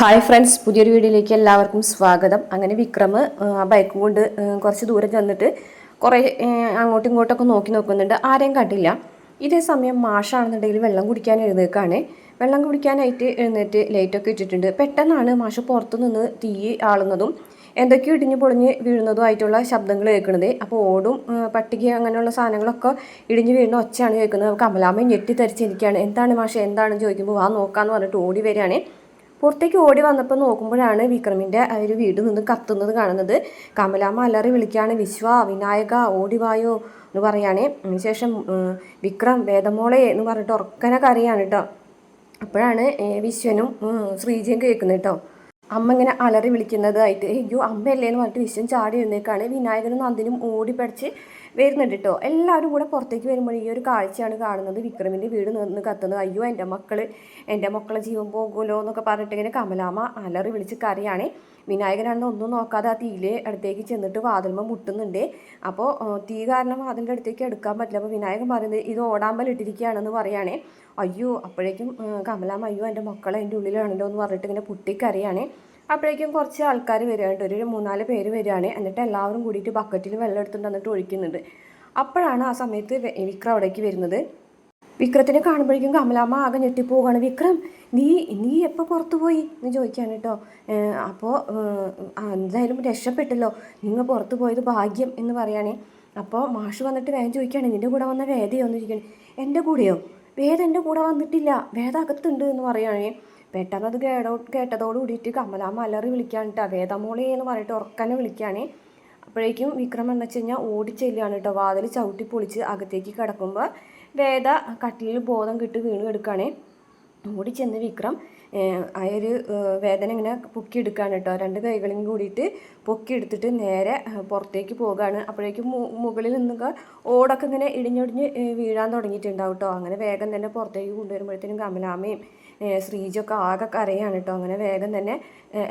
Hi friends, പുതിയൊരു വീഡിയോയിലേക്ക് എല്ലാവർക്കും സ്വാഗതം. അങ്ങനെ വിക്രം ബൈക്കും കൊണ്ട് കുറച്ച് ദൂരം ചെന്നിട്ട് കുറേ അങ്ങോട്ടും ഇങ്ങോട്ടൊക്കെ നോക്കുന്നുണ്ട്. ആരെയും കണ്ടില്ല. ഇതേ സമയം മാഷാണെന്നുണ്ടെങ്കിൽ വെള്ളം കുടിക്കാൻ എഴുന്നേൽക്കാണ്. വെള്ളം കുടിക്കാനായിട്ട് എഴുന്നേറ്റ് ലൈറ്റൊക്കെ ഇട്ടിട്ടുണ്ട്. പെട്ടെന്നാണ് മാഷ് പുറത്തു നിന്ന് തീ ആളുന്നതും എന്തൊക്കെയോ ഇടിഞ്ഞ് പൊളിഞ്ഞ് വീഴുന്നതും ആയിട്ടുള്ള ശബ്ദങ്ങൾ കേൾക്കുന്നത്. അപ്പോൾ ഓടും പട്ടിക അങ്ങനെയുള്ള സാധനങ്ങളൊക്കെ ഇടിഞ്ഞ് വീഴുന്ന ഒച്ചയാണ് കേൾക്കുന്നത്. കമലാമ്മ ഞെട്ടിത്തരിച്ചിരിക്കുകയാണ്. എന്താണ് മാഷ്, എന്താണെന്ന് ചോദിക്കുമ്പോൾ ആ നോക്കാമെന്ന് പറഞ്ഞിട്ട് ഓടി വരികയാണ്. പുറത്തേക്ക് ഓടി വന്നപ്പോൾ നോക്കുമ്പോഴാണ് വിക്രമിൻ്റെ ആ ഒരു വീട് നിന്ന് കത്തുന്നത് കാണുന്നത്. കമലാമ്മ അലറി വിളിക്കുകയാണ്, വിശ്വ, വിനായക, ഓടിവായോ എന്ന് പറയുകയാണ്. അതിനുശേഷം വിക്രം, വേദമോളെ എന്ന് പറഞ്ഞിട്ട് ഉറക്കനെ കരയാണ് കേട്ടോ. അപ്പോഴാണ് വിശ്വനും ശ്രീജയും കേൾക്കുന്നത് കേട്ടോ. അമ്മ ഇങ്ങനെ അലറി വിളിക്കുന്നതായിട്ട്. അയ്യോ അമ്മയല്ലേ എന്ന് പറഞ്ഞിട്ട് വിശ്വൻ ചാടി എഴുന്നേക്കാണ്. വിനായകനും നന്ദിനും ഓടി പഠിച്ച് വരുന്നുണ്ട് കേട്ടോ. എല്ലാവരും കൂടെ പുറത്തേക്ക് വരുമ്പോൾ ഈ ഒരു കാഴ്ചയാണ് കാണുന്നത്. വിക്രമിൻ്റെ വീട് നിന്ന് കത്തുന്നത്. അയ്യോ എൻ്റെ മക്കളെ ജീവൻ പോകുമല്ലോ എന്നൊക്കെ പറഞ്ഞിട്ട് ഇങ്ങനെ കമലാമ്മ അലറി വിളിച്ച് കരയാണ്. വിനായകനാണെന്ന് ഒന്നും നോക്കാതെ ആ തീയിലെ അടുത്തേക്ക് ചെന്നിട്ട് വാതിൽമ മുട്ടുന്നുണ്ട്. അപ്പോൾ തീ കാരണം വാതിലിൻ്റെ അടുത്തേക്ക് എടുക്കാൻ പറ്റില്ല. അപ്പോൾ വിനായകൻ പറയുന്നത് ഇത് ഓടാമ്പൽ ഇട്ടിരിക്കുകയാണെന്ന് പറയുകയാണേ. അയ്യോ അപ്പോഴേക്കും കമലാമ്മ അയ്യോ എൻ്റെ മക്കളെ എൻ്റെ ഉള്ളിലാണല്ലോ എന്ന് പറഞ്ഞിട്ട് ഇങ്ങനെ പൊട്ടിക്കരയാണ്. അപ്പോഴേക്കും കുറച്ച് ആൾക്കാർ വരികയായിട്ട് ഒരു 3-4 പേര് വരികയാണ്. എന്നിട്ട് എല്ലാവരും കൂടിയിട്ട് ബക്കറ്റിൽ വെള്ളം എടുത്തുകൊണ്ട് വന്നിട്ട് ഒഴിക്കുന്നുണ്ട്. അപ്പോഴാണ് ആ സമയത്ത് വിക്രം അവിടേക്ക് വരുന്നത്. വിക്രത്തിനെ കാണുമ്പോഴേക്കും കമലാമ്മ ആകെ ഞെട്ടിപ്പോവുകയാണ്. വിക്രം, നീ എപ്പോൾ പുറത്തു പോയി എന്ന് ചോദിക്കുകയാണ് കേട്ടോ. അപ്പോൾ എന്തായാലും രക്ഷപ്പെട്ടല്ലോ, നിങ്ങൾ പുറത്ത് പോയത് ഭാഗ്യം എന്ന് പറയുകയാണേ. അപ്പോൾ മാഷ് വന്നിട്ട് വേഗം ചോദിക്കുകയാണ്, നിൻ്റെ കൂടെ വന്ന വേദയോ എന്നിരിക്കുകയാണ്. എൻ്റെ കൂടെയോ? വേദ എൻ്റെ കൂടെ വന്നിട്ടില്ല, വേദ അകത്തുണ്ട് എന്ന് പറയുകയാണേ. പെട്ടെന്ന് അത് കേട്ടതോട് കൂടിയിട്ട് കമലാമ്മ അലറി വിളിക്കുകയാണ് കേട്ടോ. വേദമോളെ എന്ന് പറഞ്ഞിട്ട് ഉറക്കനെ വിളിക്കുകയാണ്. അപ്പോഴേക്കും വിക്രം എന്ന് വെച്ച് കഴിഞ്ഞാൽ ഓടിച്ചെല്ലുകയാണ് കേട്ടോ. വാതിൽ ചവിട്ടി പൊളിച്ച് അകത്തേക്ക് കിടക്കുമ്പോൾ വേദ കട്ടിലിൽ ബോധം കിട്ട് വീണ് കിടക്കുകയാണ്. ഓടിച്ചെന്ന് വിക്രം ആ ഒരു വേദന ഇങ്ങനെ പൊക്കിയെടുക്കുകയാണ് കേട്ടോ. 2 കൈകളും കൂടിയിട്ട് പൊക്കിയെടുത്തിട്ട് നേരെ പുറത്തേക്ക് പോകുകയാണ്. അപ്പോഴേക്കും മുകളിൽ നിന്നൊക്കെ ഓടൊക്കെ ഇങ്ങനെ ഇടിഞ്ഞൊടിഞ്ഞ് വീഴാൻ തുടങ്ങിയിട്ടുണ്ടാവും കേട്ടോ. അങ്ങനെ വേഗം തന്നെ പുറത്തേക്ക് കൊണ്ടുവരുമ്പോഴത്തേനും കമലാമ്മയും ശ്രീജൊക്കെ ആകെ കരയാണ് കേട്ടോ. അങ്ങനെ വേഗം തന്നെ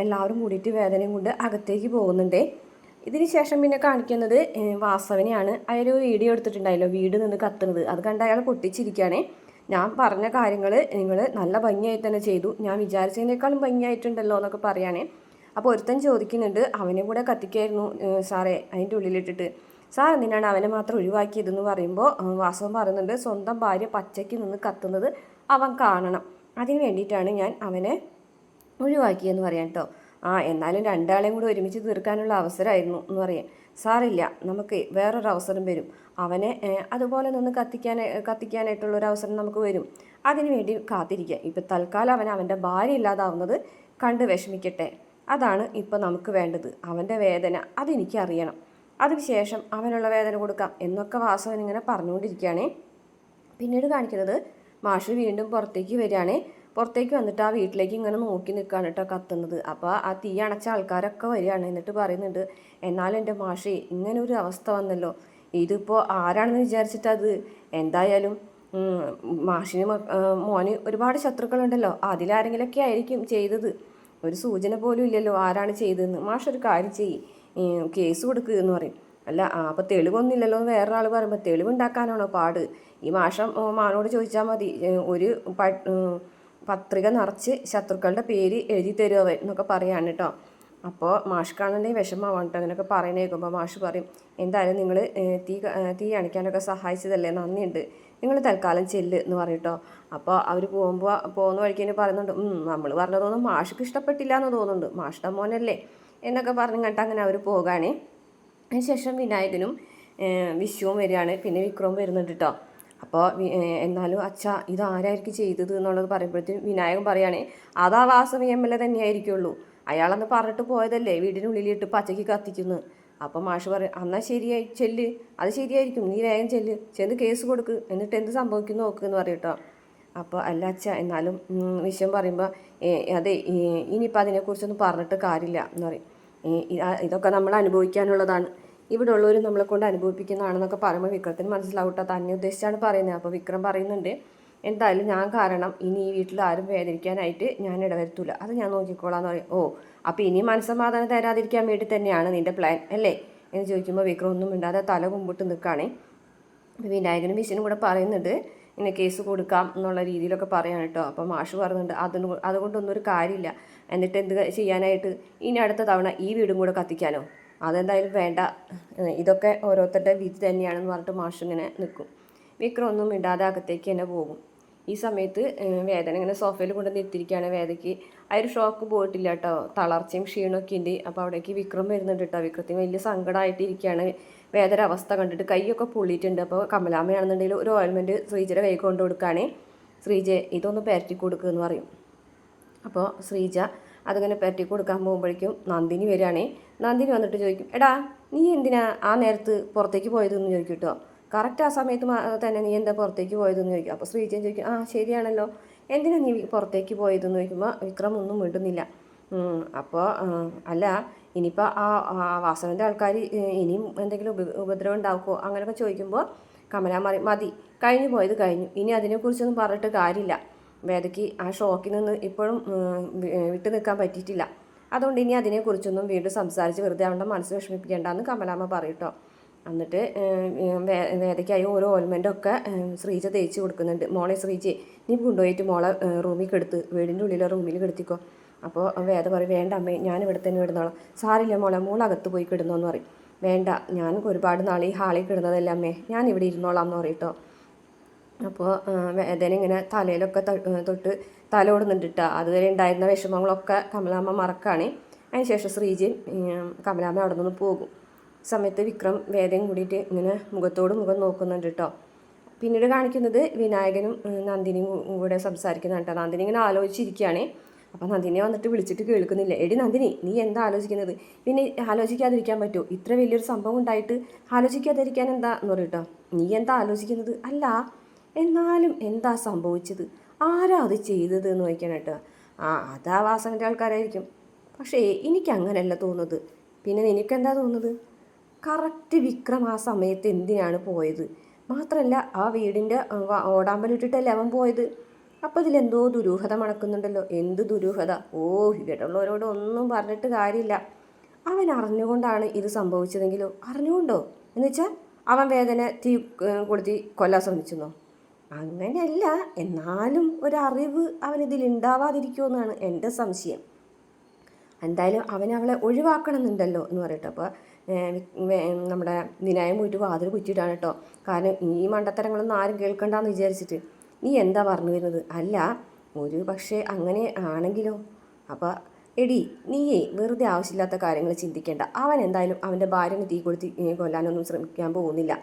എല്ലാവരും കൂടിയിട്ട് വേദനയും കൊണ്ട് അകത്തേക്ക് പോകുന്നുണ്ട്. ഇതിന് ശേഷം പിന്നെ കാണിക്കുന്നത് വാസവനെയാണ്. അയാൾ വീഡിയോ എടുത്തിട്ടുണ്ടായല്ലോ വീട് നിന്ന് കത്തുന്നത്. അത് കണ്ട് അയാൾ പൊട്ടിച്ചിരിക്കുകയാണ്. ഞാൻ പറഞ്ഞ കാര്യങ്ങൾ നിങ്ങൾ നല്ല ഭംഗിയായി തന്നെ ചെയ്തു, ഞാൻ വിചാരിച്ചതിനേക്കാളും ഭംഗിയായിട്ടുണ്ടല്ലോ എന്നൊക്കെ പറയുകയാണേ. അപ്പോൾ ഒരുത്തൻ ചോദിക്കുന്നുണ്ട്, അവനെ കൂടെ കത്തിക്കായിരുന്നു സാറേ അതിൻ്റെ ഉള്ളിലിട്ടിട്ട്, സാർ എന്തിനാണ് അവനെ മാത്രം ഒഴിവാക്കിയതെന്ന് പറയുമ്പോൾ വാസവൻ പറയുന്നുണ്ട്, സ്വന്തം ഭാര്യ പച്ചയ്ക്ക് നിന്ന് കത്തുന്നത് അവൻ കാണണം, അതിന് വേണ്ടിയിട്ടാണ് ഞാൻ അവനെ ഒഴിവാക്കിയെന്ന് പറയാം കേട്ടോ. എന്നാലും 2 ആളെയും കൂടി ഒരുമിച്ച് തീർക്കാനുള്ള അവസരമായിരുന്നു എന്ന് പറയാം. സാറില്ല, നമുക്ക് വേറൊരു അവസരം വരും, അവനെ അതുപോലെ നിന്ന് കത്തിക്കാനായിട്ടുള്ളൊരു അവസരം നമുക്ക് വരും, അതിനു വേണ്ടി കാത്തിരിക്കുക. ഇപ്പം തൽക്കാലം അവൻ്റെ ഭാര്യ ഇല്ലാതാവുന്നത് കണ്ട് വിഷമിക്കട്ടെ, അതാണ് ഇപ്പം നമുക്ക് വേണ്ടത്. അവൻ്റെ വേദന അതെനിക്കറിയണം, അതിനുശേഷം അവനുള്ള വേദന കൊടുക്കാം എന്നൊക്കെ വാസവൻ ഇങ്ങനെ പറഞ്ഞുകൊണ്ടിരിക്കുകയാണേ. പിന്നീട് കാണിക്കുന്നത് മാഷ് വീണ്ടും പുറത്തേക്ക് വരികയാണേ. പുറത്തേക്ക് വന്നിട്ട് ആ വീട്ടിലേക്ക് ഇങ്ങനെ നോക്കി നിൽക്കുകയാണ് കേട്ടോ കത്തുന്നത്. അപ്പോൾ ആ തീ അണച്ച ആൾക്കാരൊക്കെ വരികയാണ്. എന്നിട്ട് പറയുന്നുണ്ട്, എന്നാലും എൻ്റെ മാഷേ ഇങ്ങനെ ഒരു അവസ്ഥ വന്നല്ലോ, ഇതിപ്പോൾ ആരാണെന്ന് വിചാരിച്ചിട്ടത്, എന്തായാലും മാഷിന് മോന് ഒരുപാട് ശത്രുക്കളുണ്ടല്ലോ, അതിലാരെങ്കിലൊക്കെ ആയിരിക്കും ചെയ്തത്, ഒരു സൂചന പോലും ഇല്ലല്ലോ ആരാണ് ചെയ്തതെന്ന്. മാഷ് ഒരു കാര്യം കേസ് കൊടുക്കുക എന്ന് പറയും. അല്ല അപ്പോൾ തെളിവൊന്നുമില്ലല്ലോ എന്ന് വേറൊരാൾ പറയുമ്പോൾ തെളിവുണ്ടാക്കാനാണോ പാട്, ഈ മാനോട് ചോദിച്ചാൽ മതി, ഒരു പത്രിക നിറച്ച് ശത്രുക്കളുടെ പേര് എഴുതി തരുമോ എന്നൊക്കെ പറയാണ് കേട്ടോ. അപ്പോൾ മാഷ്ക്കാണെന്നുണ്ടെങ്കിൽ വിഷമമാണ് കേട്ടോ അങ്ങനെയൊക്കെ പറയുന്നത് കേൾക്കുമ്പോൾ. മാഷ് പറയും, എന്തായാലും നിങ്ങൾ തീ അണിക്കാനൊക്കെ സഹായിച്ചതല്ലേ, നന്ദിയുണ്ട്, നിങ്ങൾ തൽക്കാലം ചെല്ല് എന്ന് പറയും കേട്ടോ. അപ്പോൾ അവർ പോകുന്ന വഴിക്ക് തന്നെ പറയുന്നുണ്ട്, നമ്മൾ പറഞ്ഞതൊന്നും മാഷ്ക്ക് ഇഷ്ടപ്പെട്ടില്ല എന്ന് തോന്നുന്നുണ്ട്, മാഷ്ടെ മോനല്ലേ എന്നൊക്കെ പറഞ്ഞു കേട്ടോ. അങ്ങനെ അവർ പോകാനേ. അതിനുശേഷം വിനായകനും വിശ്വവും വരികയാണ്. പിന്നെ വിക്രവും വരുന്നുണ്ട് കേട്ടോ. അപ്പോൾ എന്നാലും അച്ഛാ ഇതാരായിരിക്കും ചെയ്തത് എന്നുള്ളത് പറയുമ്പോഴത്തേക്കും വിനായകൻ പറയുകയാണെ, അതാ വാസവി MLA തന്നെയായിരിക്കുള്ളൂ, അയാളന്ന് പറഞ്ഞിട്ട് പോയതല്ലേ വീടിനുള്ളിലിട്ട് പച്ചയ്ക്ക് കത്തിക്കുന്നു. അപ്പോൾ മാഷ് പറയും, എന്നാൽ ശരിയായി ചെല്ല്, അത് ശരിയായിരിക്കും, നീ വേഗം ചെന്ന് കേസ് കൊടുക്ക്, എന്നിട്ട് എന്ത് സംഭവിക്കുന്നു നോക്ക് എന്ന് പറയും കേട്ടോ. അപ്പോൾ അല്ല അച്ഛ, എന്നാലും വിഷയം പറയുമ്പോൾ അതെ ഇനിയിപ്പോൾ അതിനെക്കുറിച്ചൊന്നും പറഞ്ഞിട്ട് കാര്യമില്ല എന്ന് പറയും. ഇതൊക്കെ നമ്മൾ അനുഭവിക്കാനുള്ളതാണ്, ഇവിടെ ഉള്ളവർ നമ്മളെ കൊണ്ട് അനുഭവിപ്പിക്കുന്നതാണെന്നൊക്കെ പറയുമ്പോൾ വിക്രത്തിന് മനസ്സിലാവട്ടെ തന്നെ ഉദ്ദേശിച്ചാണ് പറയുന്നത്. അപ്പോൾ വിക്രം പറയുന്നുണ്ട്, എന്തായാലും ഞാൻ കാരണം ഇനി ഈ വീട്ടിൽ ആരും വേദനിക്കാനായിട്ട് ഞാൻ ഇടവരുത്തില്ല, അത് ഞാൻ നോക്കിക്കോളാം എന്ന് പറയും. അപ്പോൾ ഇനി മനസ്സമാധാനം തരാതിരിക്കാൻ വേണ്ടി തന്നെയാണ് നിൻ്റെ പ്ലാൻ അല്ലേ എന്ന് ചോദിക്കുമ്പോൾ വിക്രം ഒന്നും മിണ്ടാതെ തല കുമ്പിട്ട് നിൽക്കുകയാണേ. അപ്പോൾ വിനായകനും വിഷ്ണുവും കൂടെ പറയുന്നുണ്ട്, ഇങ്ങനെ കേസ് കൊടുക്കാം എന്നുള്ള രീതിയിലൊക്കെ പറയാണ് കേട്ടോ. അപ്പോൾ മാഷ് പറയുന്നുണ്ട് അതുകൊണ്ടൊന്നും ഒരു കാര്യമില്ല, എന്നിട്ട് എന്ത് ചെയ്യാനായിട്ട്, ഇനി അടുത്ത തവണ ഈ വീടും കൂടെ കത്തിക്കാനോ, അതെന്തായാലും വേണ്ട, ഇതൊക്കെ ഓരോരുത്തരുടെ വിധി തന്നെയാണെന്ന് പറഞ്ഞിട്ട് മാഷ് ഇങ്ങനെ നിൽക്കും. വിക്രം ഒന്നും മിണ്ടാതെ അകത്തേക്ക് തന്നെ പോകും. ഈ സമയത്ത് വേദന ഇങ്ങനെ സോഫയിൽ കൊണ്ട് നിർത്തിയിരിക്കുകയാണ്. വേദയ്ക്ക് ആ ഒരു ഷോക്ക് പോയിട്ടില്ല കേട്ടോ, തളർച്ചയും ക്ഷീണമൊക്കെ ഉണ്ട്. അപ്പോൾ അവിടേക്ക് വിക്രം വരുന്നുണ്ട് കേട്ടോ. വിക്രത്തിന് വലിയ സങ്കടമായിട്ടിരിക്കുകയാണ്. വേദന അവസ്ഥ കണ്ടിട്ട് കൈയൊക്കെ പൊള്ളിയിട്ടുണ്ട്. അപ്പോൾ കമലാമ്മയാണെന്നുണ്ടെങ്കിൽ ഒരു ഓയിൽമെൻറ്റ് ശ്രീജയുടെ കൈ കൊണ്ട് കൊടുക്കുകയാണേ. ശ്രീജ ഇതൊന്ന് പരറ്റി കൊടുക്കുക എന്ന് പറയും. അപ്പോൾ ശ്രീജ അതിങ്ങനെ പരറ്റി കൊടുക്കാൻ പോകുമ്പോഴേക്കും നന്ദിനി വരികയാണേ. നന്ദിനി വന്നിട്ട് ചോദിക്കും, എടാ നീ എന്തിനാ ആ നേരത്ത് പുറത്തേക്ക് പോയതെന്ന് ചോദിക്കും കേട്ടോ. കറക്റ്റ് ആ സമയത്ത് തന്നെ നീ എന്താ പുറത്തേക്ക് പോയതെന്ന് ചോദിക്കും. അപ്പോൾ ശ്രീജൻ ചോദിക്കും, ആ ശരിയാണല്ലോ, എന്തിനാ നീ പുറത്തേക്ക് പോയതെന്ന് ചോദിക്കുമ്പോൾ വിക്രം ഒന്നും മിണ്ടുന്നില്ല. അപ്പോൾ അല്ല, ഇനിയിപ്പോൾ ആ വാസവൻ്റെ ആൾക്കാർ ഇനിയും എന്തെങ്കിലും ഉപദ്രവം ഉണ്ടാക്കുമോ അങ്ങനെയൊക്കെ ചോദിക്കുമ്പോൾ കമല മതി, കഴിഞ്ഞു പോയത് കഴിഞ്ഞു, ഇനി അതിനെക്കുറിച്ചൊന്നും പറഞ്ഞിട്ട് കാര്യമില്ല. വേദയ്ക്ക് ആ ഷോക്കിൽ നിന്ന് ഇപ്പോഴും വിട്ടു നിൽക്കാൻ പറ്റിയിട്ടില്ല. അതുകൊണ്ട് ഇനി അതിനെക്കുറിച്ചൊന്നും വീണ്ടും സംസാരിച്ച് വെറുതെ അവൻ്റെ മനസ്സ് വിഷമിപ്പിക്കേണ്ടെന്ന് കമലാമ്മ പറയട്ടോ. എന്നിട്ട് വേദയ്ക്കായി ഓരോ ഓയിൽമെൻറ്റൊക്കെ ശ്രീജ തേച്ച് കൊടുക്കുന്നുണ്ട്. മോളെ ശ്രീജയെ നീ കൊണ്ടുപോയിട്ട് മോളെ റൂമിൽ കെടുത്ത്, വീടിൻ്റെ ഉള്ളിലെ റൂമിൽ കെടുത്തിക്കോ. അപ്പോൾ വേദ പറയും, വേണ്ട അമ്മേ, ഞാനിവിടെ തന്നെ കിടന്നോളാം. സാരില്ല മോളെ, മോളകത്ത് പോയി കിടന്നോന്ന് പറയും. വേണ്ട, ഞാൻ ഒരുപാട് നാൾ ഈ ഹാളിൽ കിടന്നതല്ല അമ്മേ, ഞാൻ ഇവിടെ ഇരുന്നോളാം എന്ന് പറയട്ടോ. അപ്പോൾ വേദന ഇങ്ങനെ തലയിലൊക്കെ തൊട്ട് തലോടുന്നുണ്ട് കേട്ടോ. അതുവരെ ഉണ്ടായിരുന്ന വിഷമങ്ങളൊക്കെ കമലാമ്മ മറക്കാണ്. അതിനുശേഷം ശ്രീജയും കമലാമ്മ അവിടെ നിന്ന് പോകും. സമയത്ത് വിക്രം വേദയും കൂടിയിട്ട് ഇങ്ങനെ മുഖത്തോട് മുഖം നോക്കുന്നുണ്ട് കേട്ടോ. പിന്നീട് കാണിക്കുന്നത് വിനായകനും നന്ദിനിയും കൂടെ സംസാരിക്കുന്നതാണ് കേട്ടോ. നന്ദിനി ഇങ്ങനെ ആലോചിച്ചിരിക്കുകയാണ്. അപ്പം നന്ദിനിയെ വന്നിട്ട് വിളിച്ചിട്ട് കേൾക്കുന്നില്ല. എടി നന്ദിനി, നീ എന്താ ആലോചിക്കുന്നത്? പിന്നെ ആലോചിക്കാതിരിക്കാൻ പറ്റുമോ? ഇത്ര വലിയൊരു സംഭവം ഉണ്ടായിട്ട് ആലോചിക്കാതിരിക്കാൻ എന്താ എന്ന് പറയും കേട്ടോ. നീ എന്താ ആലോചിക്കുന്നത്? അല്ല, എന്നാലും എന്താ സംഭവിച്ചത്, ആരാ അത് ചെയ്തത് എന്ന് ചോദിക്കണം കേട്ടോ. അതാ വാസവൻ്റെ ആൾക്കാരായിരിക്കും. പക്ഷേ എനിക്കങ്ങനെയല്ല തോന്നുന്നത്. പിന്നെ നിനക്കെന്താ തോന്നുന്നത്? കറക്റ്റ് വിക്രം ആ സമയത്ത് എന്തിനാണ് പോയത്? മാത്രമല്ല ആ വീടിൻ്റെ ഓടാമ്പലിട്ടിട്ടല്ലേ അവൻ പോയത്. അപ്പോൾ ഇതിലെന്തോ ദുരൂഹത മണക്കുന്നുണ്ടല്ലോ. എന്ത് ദുരൂഹത? ഇവിടെയുള്ളവരോട് ഒന്നും പറഞ്ഞിട്ട് കാര്യമില്ല. അവൻ അറിഞ്ഞുകൊണ്ടാണ് ഇത് സംഭവിച്ചതെങ്കിലോ? അറിഞ്ഞുകൊണ്ടോ എന്ന് വെച്ചാൽ അവൻ വേദന തീ കൊളുത്തി കൊല്ലാൻ ശ്രമിച്ചെന്നോ? അങ്ങനെയല്ല, എന്നാലും ഒരറിവ് അവനിതിലുണ്ടാവാതിരിക്കുമെന്നാണ് എൻ്റെ സംശയം. എന്തായാലും അവളെ ഒഴിവാക്കണമെന്നുണ്ടല്ലോ എന്ന് പറയട്ടെ. അപ്പോൾ നമ്മുടെ വിനായകൻ പോയിട്ട് വാതിൽ കുറ്റിയിട്ടാണ് കേട്ടോ. കാരണം ഈ മണ്ടത്തരങ്ങളൊന്നും ആരും കേൾക്കണ്ടെന്ന് വിചാരിച്ചിട്ട്. നീ എന്താ പറഞ്ഞു വരുന്നത്? അല്ല, ഒരു പക്ഷേ അങ്ങനെ ആണെങ്കിലോ? അപ്പോൾ എടി, നീയേ വെറുതെ ആവശ്യമില്ലാത്ത കാര്യങ്ങൾ ചിന്തിക്കേണ്ട. അവൻ എന്തായാലും അവൻ്റെ ഭാര്യനെ തീ കൊടുത്തി കൊല്ലാനൊന്നും ശ്രമിക്കാൻ പോകുന്നില്ല.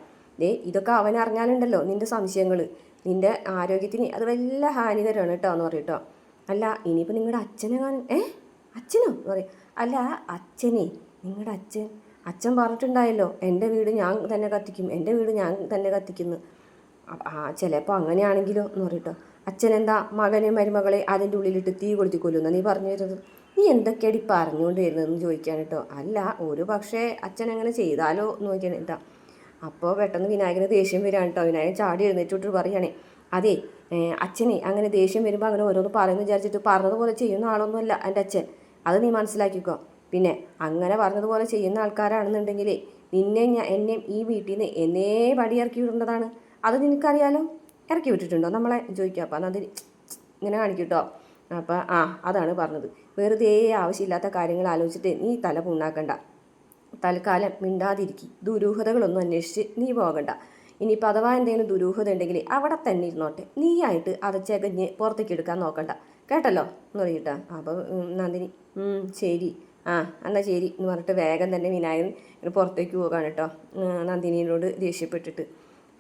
ഇതൊക്കെ അവൻ അറിഞ്ഞാലുണ്ടല്ലോ നിൻ്റെ സംശയങ്ങൾ, നിൻ്റെ ആരോഗ്യത്തിന് അത് വലിയ ഹാനികരമാണ് കേട്ടോ എന്ന് പറയും കേട്ടോ. അല്ല, ഇനിയിപ്പോൾ നിങ്ങളുടെ അച്ഛനെ കാണും. അച്ഛനോ എന്ന് പറയും. അല്ല, അച്ഛനെ, നിങ്ങളുടെ അച്ഛൻ പറഞ്ഞിട്ടുണ്ടായല്ലോ, എൻ്റെ വീട് ഞാൻ തന്നെ കത്തിക്കും, എൻ്റെ വീട് ഞാൻ തന്നെ കത്തിക്കുന്നു. ചിലപ്പോൾ അങ്ങനെയാണെങ്കിലോ എന്ന് പറയട്ടോ. അച്ഛനെന്താ മകനെ മരുമകളെ അതിൻ്റെ ഉള്ളിലിട്ട് തീ കൊളുത്തി കൊല്ലുന്ന നീ പറഞ്ഞു വരുന്നത്? നീ എന്തൊക്കെയാണ് പറഞ്ഞുകൊണ്ട് വരുന്നതെന്ന് ചോദിക്കാൻ കേട്ടോ. അല്ല, ഒരു പക്ഷേ അച്ഛൻ അങ്ങനെ ചെയ്താലോ എന്ന് ചോദിക്കാൻ കേട്ടോ. അപ്പോൾ പെട്ടെന്ന് വിനായകന് ദേഷ്യം വരികയാണ് കേട്ടോ. വിനായകൻ ചാടി എഴുന്നേറ്റിട്ട് പറയുകയാണേ, അതെ, അച്ഛനെ അങ്ങനെ ദേഷ്യം വരുമ്പോൾ അങ്ങനെ ഓരോന്ന് പറയുമെന്ന് വിചാരിച്ചിട്ട് പറഞ്ഞതുപോലെ ചെയ്യുന്ന ആളൊന്നുമല്ല എൻ്റെ അച്ഛൻ, അത് നീ മനസ്സിലാക്കിക്കോ. പിന്നെ അങ്ങനെ പറഞ്ഞതുപോലെ ചെയ്യുന്ന ആൾക്കാരാണെന്നുണ്ടെങ്കിലേ നിന്നെ എന്നെ ഈ വീട്ടിൽ നിന്ന് എന്നേ പടി ഇറക്കി വിടേണ്ടതാണ്. അത് നിനക്കറിയാലോ. ഇറക്കി വിട്ടിട്ടുണ്ടോ നമ്മളെ ചോദിക്കുക. അപ്പം അതിന് ഇങ്ങനെ കാണിക്കും കേട്ടോ. അപ്പം അതാണ് പറഞ്ഞത്. വെറുതെ ആവശ്യമില്ലാത്ത കാര്യങ്ങൾ ആലോചിച്ചിട്ട് നീ തല പുണ്ണാക്കണ്ട. തൽക്കാലം മിണ്ടാതിരിക്കും. ദുരൂഹതകളൊന്നും അന്വേഷിച്ച് നീ പോകണ്ട. ഇനിയിപ്പോൾ അഥവാ എന്തെങ്കിലും ദുരൂഹത ഉണ്ടെങ്കിൽ അവിടെ തന്നെ ഇരുന്നോട്ടെ. നീയായിട്ട് അത് ചകഞ്ഞ് പുറത്തേക്ക് എടുക്കാൻ നോക്കണ്ട, കേട്ടല്ലോ എന്ന് പറയട്ടാ. അപ്പോൾ നന്ദിനി ശരി, എന്നാൽ ശരി എന്ന് പറഞ്ഞിട്ട് വേഗം തന്നെ വിനായകൻ പുറത്തേക്ക് പോകാണ് കേട്ടോ, നന്ദിനിയോട് ദേഷ്യപ്പെട്ടിട്ട്.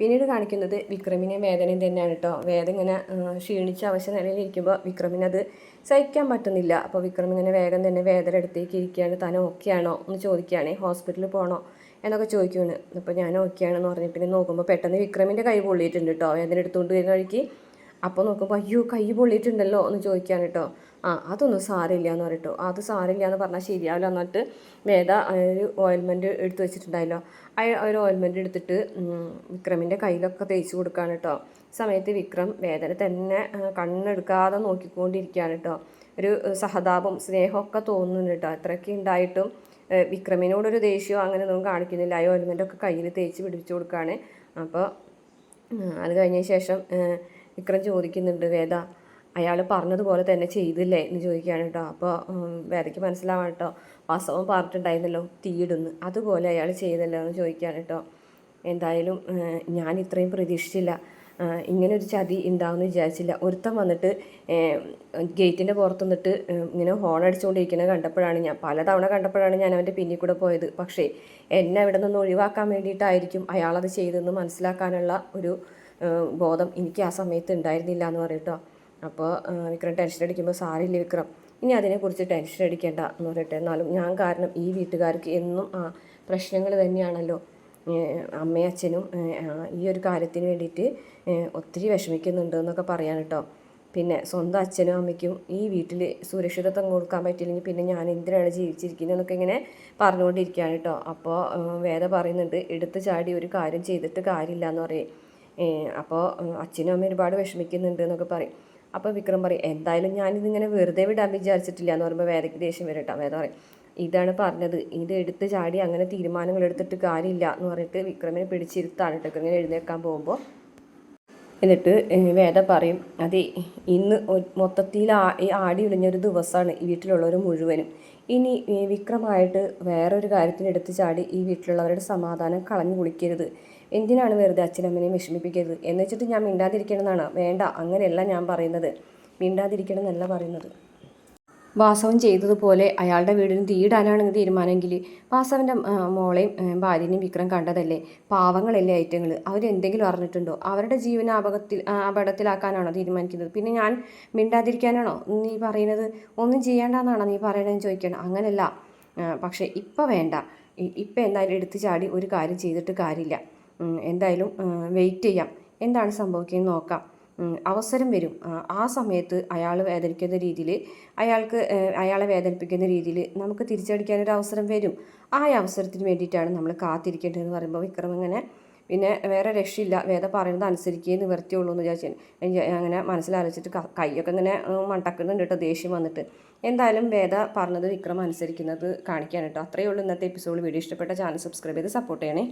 പിന്നീട് കാണിക്കുന്നത് വിക്രമിനെ വേദനയും തന്നെയാണ് കേട്ടോ. വേദന ഇങ്ങനെ ക്ഷീണിച്ച് അവശ്യ നിലയിലിരിക്കുമ്പോൾ വിക്രമിനത് സഹിക്കാൻ പറ്റുന്നില്ല. അപ്പോൾ വിക്രം ഇങ്ങനെ വേഗം തന്നെ വേദന അടുത്തേക്ക് ഇരിക്കുകയാണ്. താൻ ഓക്കെയാണോ എന്ന് ചോദിക്കുകയാണേ. ഹോസ്പിറ്റലിൽ പോകണോ എന്നൊക്കെ ചോദിക്കുകയാണ്. അപ്പോൾ ഞാൻ ഓക്കെയാണെന്ന് പറഞ്ഞിട്ട് ഇങ്ങനെ നോക്കുമ്പോൾ പെട്ടെന്ന് വിക്രമിൻ്റെ കൈ പൊള്ളിയിട്ടുണ്ട് കേട്ടോ. വേദന എടുത്തുകൊണ്ട് വരുന്ന വഴിക്ക്. അപ്പോൾ നോക്കുമ്പോൾ അയ്യോ കൈ പൊള്ളിയിട്ടുണ്ടല്ലോ എന്ന് ചോദിക്കുകയാണ് കേട്ടോ. അതൊന്നും സാരമില്ല എന്ന് പറയട്ടോ. അത് സാരമില്ല എന്ന് പറഞ്ഞാൽ ശരിയാവില്ല. എന്നിട്ട് വേദ ഒരു ഓയിൽമെൻറ്റ് എടുത്ത് വെച്ചിട്ടുണ്ടായല്ലോ, ഒരു ഓയിൽമെൻറ്റ് എടുത്തിട്ട് വിക്രമിൻ്റെ കയ്യിലൊക്കെ തേച്ച് കൊടുക്കുകയാണ് കേട്ടോ. സമയത്ത് വിക്രം വേദന തന്നെ കണ്ണെടുക്കാതെ നോക്കിക്കൊണ്ടിരിക്കുകയാണ് കേട്ടോ. ഒരു സഹതാപം സ്നേഹമൊക്കെ തോന്നുന്നുണ്ട് കേട്ടോ. അത്രയ്ക്ക് ഉണ്ടായിട്ടും വിക്രമിനോടൊരു ദേഷ്യമോ അങ്ങനെയൊന്നും കാണിക്കുന്നില്ല. ആ ഓയിൽമെൻറ്റൊക്കെ കയ്യിൽ തേച്ച് പിടിപ്പിച്ച് കൊടുക്കുകയാണ്. അപ്പോൾ അത് കഴിഞ്ഞ ശേഷം വിക്രം ചോദിക്കുന്നുണ്ട്, വേദ അയാൾ പറഞ്ഞതുപോലെ തന്നെ ചെയ്തില്ലേ എന്ന് ചോദിക്കുകയാണ് കേട്ടോ. അപ്പോൾ വേദയ്ക്ക് മനസ്സിലാവാൻ കേട്ടോ, വാസ്തവം പറഞ്ഞിട്ടുണ്ടായിരുന്നല്ലോ തീയിടുന്നു, അതുപോലെ അയാൾ ചെയ്തല്ലോ എന്ന് ചോദിക്കുകയാണ് കേട്ടോ. എന്തായാലും ഞാൻ ഇത്രയും പ്രതീക്ഷിച്ചില്ല, ഇങ്ങനൊരു ചതി ഉണ്ടാവുമെന്ന് വിചാരിച്ചില്ല. ഒരുത്തം വന്നിട്ട് ഗേറ്റിൻ്റെ പുറത്ത് നിന്നിട്ട് ഇങ്ങനെ ഹോൺ അടിച്ചുകൊണ്ടിരിക്കുന്നത് കണ്ടപ്പോഴാണ്, ഞാൻ പലതവണ കണ്ടപ്പോഴാണ് ഞാൻ അവൻ്റെ പിന്നിൽ കൂടെ പോയത്. പക്ഷേ എന്നെ ഇവിടെ നിന്ന് ഒഴിവാക്കാൻ വേണ്ടിയിട്ടായിരിക്കും അയാളത് ചെയ്തതെന്ന് മനസ്സിലാക്കാനുള്ള ഒരു ബോധം എനിക്ക് ആ സമയത്ത് ഉണ്ടായിരുന്നില്ല എന്ന് പറയട്ടോ. അപ്പോൾ വിക്രം ടെൻഷൻ അടിക്കുമ്പോൾ, സാരില്ല വിക്രം, ഇനി അതിനെക്കുറിച്ച് ടെൻഷൻ അടിക്കേണ്ട എന്ന് പറയട്ടെ, എന്നാലും ഞാൻ കാരണം ഈ വീട്ടുകാർക്ക് എന്നും പ്രശ്നങ്ങൾ തന്നെയാണല്ലോ. അമ്മയും അച്ഛനും ഈ ഒരു കാര്യത്തിന് വേണ്ടിയിട്ട് ഒത്തിരി വിഷമിക്കുന്നുണ്ട് എന്നൊക്കെ പറയാൻ കേട്ടോ. പിന്നെ സ്വന്തം അച്ഛനും അമ്മയ്ക്കും ഈ വീട്ടിൽ സുരക്ഷിതത്വം കൊടുക്കാൻ പറ്റില്ലെങ്കിൽ പിന്നെ ഞാൻ എന്തിനാണ് ജീവിച്ചിരിക്കുന്നത് എന്നൊക്കെ ഇങ്ങനെ പറഞ്ഞുകൊണ്ടിരിക്കുകയാണ് കേട്ടോ. അപ്പോൾ വേദ പറയുന്നുണ്ട്, എടുത്ത് ചാടി ഒരു കാര്യം ചെയ്തിട്ട് കാര്യമില്ല എന്ന് പറയും. അപ്പോൾ അച്ഛനും അമ്മയും ഒരുപാട് വിഷമിക്കുന്നുണ്ട് എന്നൊക്കെ പറയും. അപ്പോൾ വിക്രം പറയും, എന്തായാലും ഞാനിതിങ്ങനെ വെറുതെ വിടാൻ വിചാരിച്ചിട്ടില്ല എന്ന് പറയുമ്പോൾ വേദയ്ക്ക് ദേഷ്യം വരും കേട്ടോ. വേദ പറയും, ഇതാണ് പറഞ്ഞത്, ഇത് എടുത്ത് ചാടി അങ്ങനെ തീരുമാനങ്ങൾ എടുത്തിട്ട് കാര്യമില്ല എന്ന് പറഞ്ഞിട്ട് വിക്രമിനെ പിടിച്ചിരുത്താണ് കേട്ടോ ഇങ്ങനെ എഴുന്നേൽക്കാൻ പോകുമ്പോൾ. എന്നിട്ട് വേദ പറയും, അതെ ഇന്ന് മൊത്തത്തിൽ ആടി ഉളിഞ്ഞൊരു ദിവസമാണ് ഈ വീട്ടിലുള്ളവർ മുഴുവനും. ഇനി വിക്രമായിട്ട് വേറൊരു കാര്യത്തിന് എടുത്ത് ചാടി ഈ വീട്ടിലുള്ളവരുടെ സമാധാനം കളഞ്ഞു കുളിക്കരുത്. എന്തിനാണ് വെറുതെ അച്ഛനമ്മനെയും വിഷമിപ്പിക്കരുത് എന്ന് വെച്ചിട്ട് ഞാൻ മിണ്ടാതിരിക്കണമെന്നാണ്? വേണ്ട, അങ്ങനെയല്ല ഞാൻ പറയുന്നത്, മിണ്ടാതിരിക്കണം എന്നല്ല പറയുന്നത്. വാസവൻ ചെയ്തതുപോലെ അയാളുടെ വീടിന് തീയിടാനാണ് തീരുമാനമെങ്കിൽ വാസവൻ്റെ മോളെയും ഭാര്യനെയും വിക്രം കണ്ടതല്ലേ, പാവങ്ങളല്ലേ ഐറ്റങ്ങൾ, അവരെന്തെങ്കിലും അറിഞ്ഞിട്ടുണ്ടോ? അവരുടെ ജീവനെ അപകടത്തിലാക്കാനാണോ തീരുമാനിക്കുന്നത്? പിന്നെ ഞാൻ മിണ്ടാതിരിക്കാനാണോ നീ പറയുന്നത്? ഒന്നും ചെയ്യേണ്ടെന്നാണോ നീ പറയണതെന്ന് ചോദിക്കണം. അങ്ങനെയല്ല, പക്ഷേ ഇപ്പം വേണ്ട, ഇപ്പം എന്തായാലും എടുത്ത് ചാടി ഒരു കാര്യം ചെയ്തിട്ട് കാര്യമില്ല. എന്തായാലും വെയിറ്റ് ചെയ്യാം, എന്താണ് സംഭവിക്കുന്നത് നോക്കാം. അവസരം വരും, ആ സമയത്ത് അയാൾ വേദനിക്കുന്ന രീതിയിൽ അയാളെ വേദനിപ്പിക്കുന്ന രീതിയിൽ നമുക്ക് തിരിച്ചടിക്കാനൊരു അവസരം വരും. ആ അവസരത്തിന് വേണ്ടിയിട്ടാണ് നമ്മൾ കാത്തിരിക്കേണ്ടതെന്ന് പറയുമ്പോൾ വിക്രം ഇങ്ങനെ പിന്നെ വേറെ രക്ഷയില്ല, വേദ പറയുന്നത് അനുസരിക്കുകയെ നിവർത്തിയുള്ളൂ എന്ന് വിചാരിച്ചു അങ്ങനെ മനസ്സിലാലോചിച്ചിട്ട് കൈയൊക്കെ ഇങ്ങനെ മണ്ടക്കുന്നുണ്ട് കേട്ടോ ദേഷ്യം വന്നിട്ട്. എന്തായാലും വേദ പറഞ്ഞത് വിക്രം അനുസരിക്കുന്നത് കാണിക്കാൻ കേട്ടോ. അത്രയേ ഉള്ളൂ ഇന്നത്തെ എപ്പിസോഡ്. വീഡിയോ ഇഷ്ടപ്പെട്ട ചാനൽ സബ്സ്ക്രൈബ് ചെയ്ത് സപ്പോർട്ട് ചെയ്യണേ.